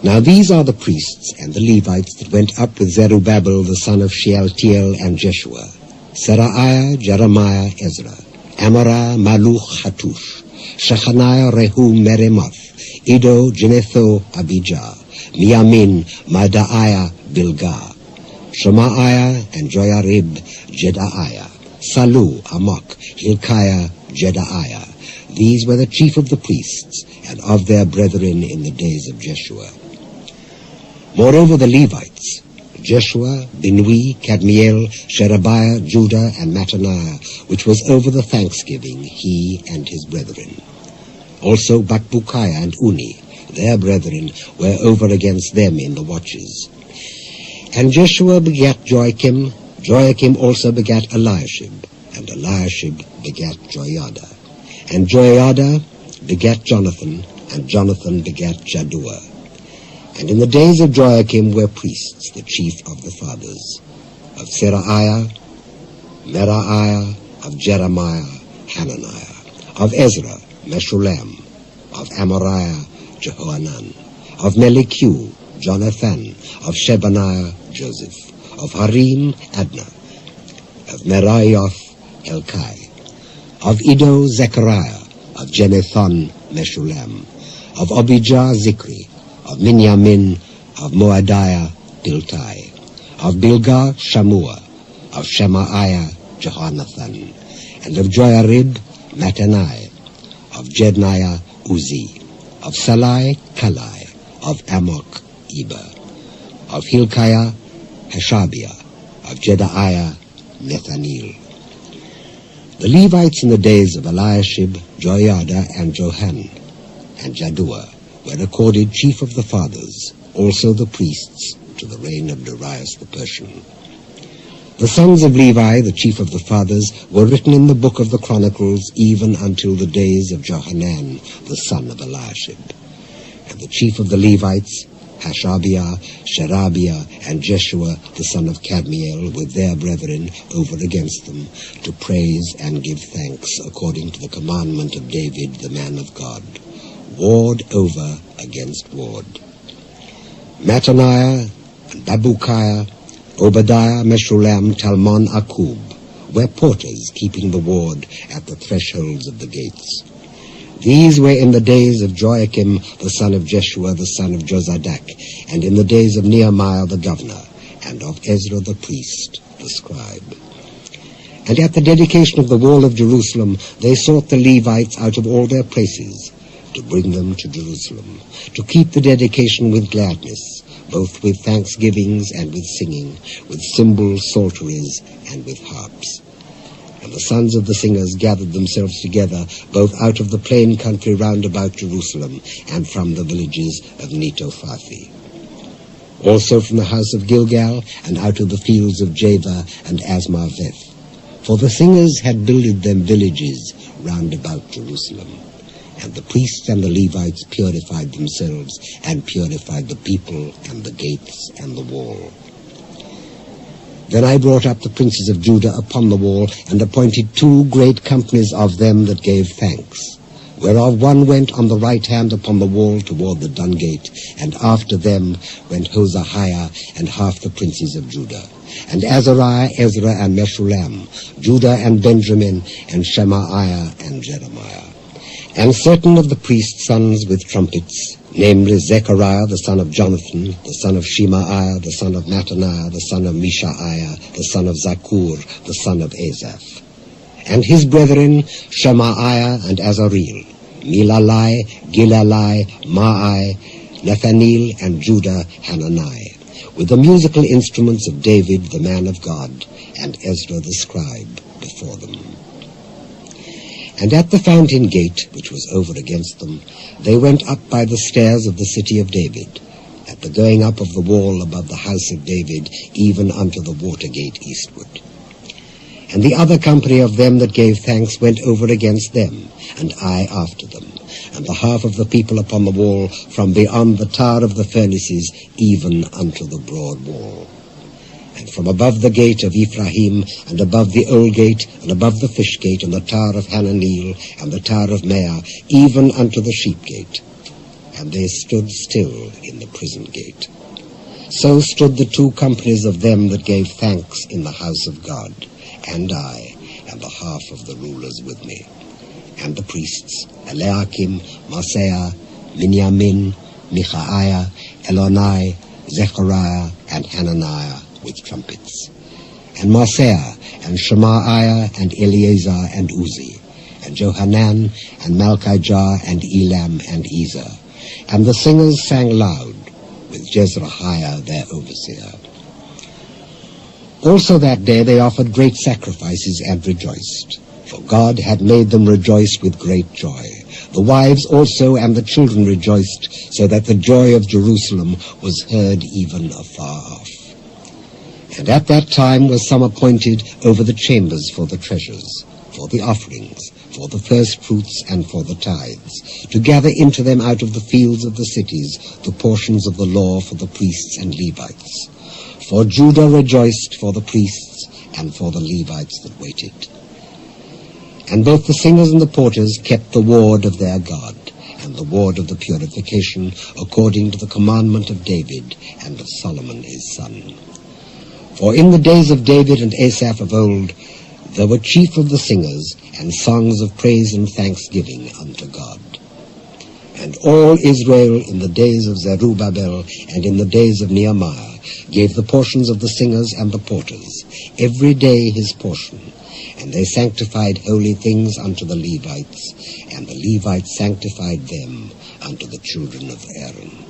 Now these are the priests and the Levites that went up with Zerubbabel the son of Shealtiel and Jeshua: Seraiah, Jeremiah, Ezra, Amariah, Malluch, Hattush, Shechaniah, Rehum, Meremoth, Iddo, Ginnetho, Abijah, Miamin, Maadiah, Bilgah, Shemaiah and Joiarib, Jedaiah, Sallu, Amok, Hilkiah, Jedaiah. These were the chief of the priests, and of their brethren in the days of Jeshua. Moreover the Levites: Jeshua, Binnui, Kadmiel, Sherebiah, Judah, and Mattaniah, which was over the thanksgiving, he and his brethren. Also Bakbukiah and Unni, their brethren, were over against them in the watches. And Jeshua begat Joiakim, Joiakim also begat Eliashib, and Eliashib begat Joiada. And Joiada begat Jonathan, and Jonathan begat Jaddua. And in the days of Joiakim were priests, the chief of the fathers: of Seraiah, Merahiah, of Jeremiah, Hananiah, of Ezra, Meshullam, of Amariah, Jehohanan, of Melichu, Jonathan, of Shebaniah, Joseph, of Harim, Adna, of Meraioth, Hilkiah, of Iddo, Zechariah, of Ginnethon, Meshullam, of Abijah, Zikri, of Miamin, of Maadiah, Piltai, of Bilgah, Shammua, of Shemaiah, Jehonathan, and of Joiarib, Mattaniah, of Jedaiah, Uzi, of Salai, Kalai, of Amok, Eber, of Hilkiah, Hashabiah, of Jedaiah, Nethanel. The Levites in the days of Eliashib, Joiada, and Johan, and Jaddua, were accorded chief of the fathers, also the priests, to the reign of Darius the Persian. The sons of Levi, the chief of the fathers, were written in the book of the Chronicles even until the days of Johanan, the son of Eliashib. And the chief of the Levites, Hashabiah, Sherebiah, and Jeshua, the son of Kadmiel, with their brethren, over against them, to praise and give thanks, according to the commandment of David, the man of God, ward over against ward. Mattaniah and Bakbukiah, Obadiah, Meshullam, Talmon, Akub, were porters keeping the ward at the thresholds of the gates. These were in the days of Joiakim, the son of Jeshua, the son of Jozadak, and in the days of Nehemiah the governor, and of Ezra the priest, the scribe. And at the dedication of the wall of Jerusalem, they sought the Levites out of all their places, to bring them to Jerusalem, to keep the dedication with gladness, both with thanksgivings and with singing, with cymbals, psalteries, and with harps. And the sons of the singers gathered themselves together, both out of the plain country round about Jerusalem, and from the villages of Netophathi. Also from the house of Gilgal, and out of the fields of Javah and Asmaveth. For the singers had builded them villages round about Jerusalem. And the priests and the Levites purified themselves, and purified the people, and the gates, and the wall. Then I brought up the princes of Judah upon the wall, and appointed 2 great companies of them that gave thanks, whereof one went on the right hand upon the wall toward the Dun gate, and after them went Hosahiah and half the princes of Judah, and Azariah, Ezra, and Meshullam, Judah and Benjamin, and Shemaiah and Jeremiah. And certain of the priests' sons with trumpets, namely Zechariah the son of Jonathan, the son of Shemaiah, the son of Mattaniah, the son of Mishaiah, the son of Zakkur, the son of Asaph. And his brethren, Shemaiah and Azareel, Milalai, Gilalai, Maai, Nethanel, and Judah, Hanani, with the musical instruments of David the man of God, and Ezra the scribe before them. And at the fountain gate, which was over against them, they went up by the stairs of the city of David, at the going up of the wall above the house of David, even unto the water gate eastward. And the other company of them that gave thanks went over against them, and I after them, and the half of the people upon the wall, from beyond the tower of the furnaces, even unto the broad wall. And from above the gate of Ephraim, and above the old gate, and above the fish gate, and the tower of Hananeel, and the tower of Meah, even unto the sheep gate. and they stood still in the prison gate. So stood the 2 companies of them that gave thanks in the house of God, and I, and the half of the rulers with me, and the priests, Eliakim, Maaseiah, Miamin, Michaiah, Eloni, Zechariah, and Hananiah with trumpets, and Maaseiah, and Shemaiah, and Eleazar, and Uzi, and Johanan, and Malchijah, and Elam, and Ezer. And the singers sang loud, with Jezreiah their overseer. Also that day they offered great sacrifices and rejoiced, for God had made them rejoice with great joy. The wives also and the children rejoiced, so that the joy of Jerusalem was heard even afar off. And at that time was some appointed over the chambers for the treasures, for the offerings, for the first fruits, and for the tithes, to gather into them out of the fields of the cities the portions of the law for the priests and Levites. For Judah rejoiced for the priests and for the Levites that waited. And both the singers and the porters kept the ward of their God, and the ward of the purification, according to the commandment of David and of Solomon his son. For in the days of David and Asaph of old, there were chief of the singers, and songs of praise and thanksgiving unto God. And all Israel in the days of Zerubbabel and in the days of Nehemiah gave the portions of the singers and the porters, every day his portion. And they sanctified holy things unto the Levites, and the Levites sanctified them unto the children of Aaron.